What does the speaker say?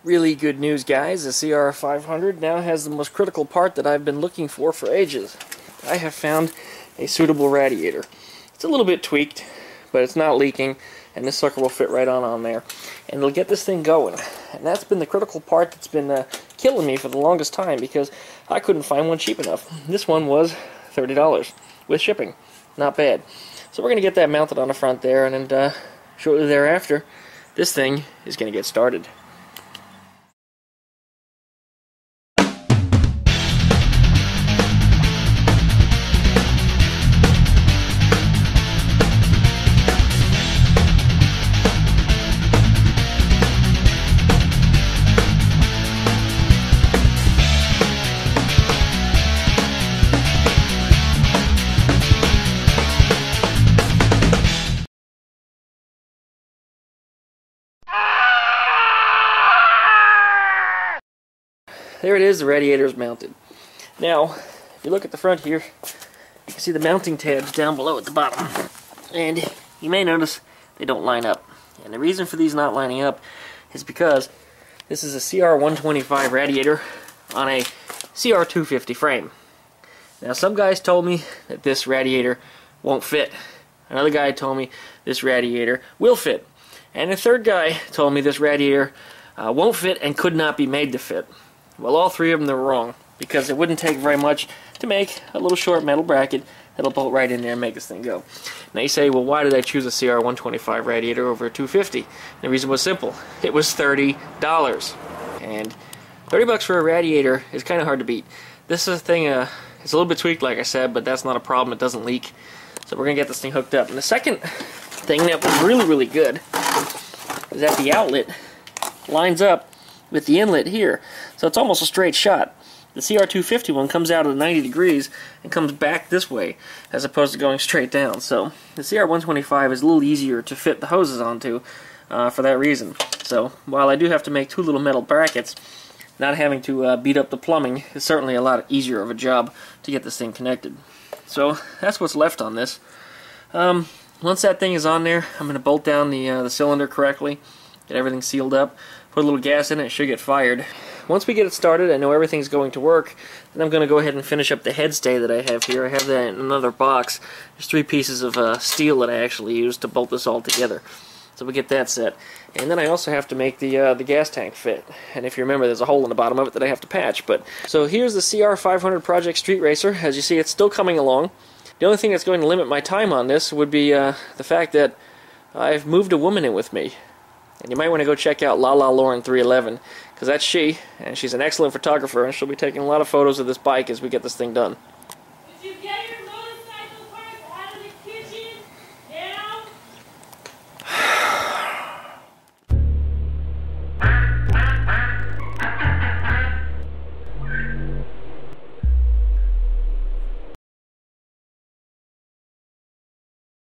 Really good news, guys. The CR500 now has the most critical part that I've been looking for ages. I have found a suitable radiator. It's a little bit tweaked, but it's not leaking, and this sucker will fit right on there. And it'll get this thing going. And that's been the critical part that's been killing me for the longest time, because I couldn't find one cheap enough. This one was $30 with shipping. Not bad. So we're going to get that mounted on the front there, and then shortly thereafter, this thing is going to get started. There it is, the radiator is mounted. Now, if you look at the front here, you can see the mounting tabs down below at the bottom. And you may notice they don't line up. And the reason for these not lining up is because this is a CR125 radiator on a CR250 frame. Now, some guys told me that this radiator won't fit. Another guy told me this radiator will fit. And a third guy told me this radiator won't fit and could not be made to fit. Well, all three of them are wrong, because it wouldn't take very much to make a little short metal bracket that'll bolt right in there and make this thing go. Now you say, well, why did I choose a CR125 radiator over a 250? And the reason was simple. It was $30. And $30 for a radiator is kind of hard to beat. This is a thing, it's a little bit tweaked, like I said, but that's not a problem. It doesn't leak. So we're going to get this thing hooked up. And the second thing that was really good is that the outlet lines up with the inlet here. So it's almost a straight shot. The CR250 one comes out at 90 degrees and comes back this way, as opposed to going straight down. So the CR125 is a little easier to fit the hoses onto for that reason. So while I do have to make two little metal brackets, not having to beat up the plumbing is certainly a lot easier of a job to get this thing connected. So that's what's left on this. Once that thing is on there, I'm going to bolt down the cylinder correctly, get everything sealed up, put a little gas in it, it should get fired. Once we get it started, I know everything's going to work, then I'm going to go ahead and finish up the head stay that I have here. I have that in another box. There's 3 pieces of steel that I actually used to bolt this all together. So we get that set. And then I also have to make the gas tank fit. And if you remember, there's a hole in the bottom of it that I have to patch. So here's the CR500 Project Street Racer. As you see, it's still coming along. The only thing that's going to limit my time on this would be the fact that I've moved a woman in with me. And you might want to go check out LaLaLauren 311, because that's she, and she's an excellent photographer, and she'll be taking a lot of photos of this bike as we get this thing done.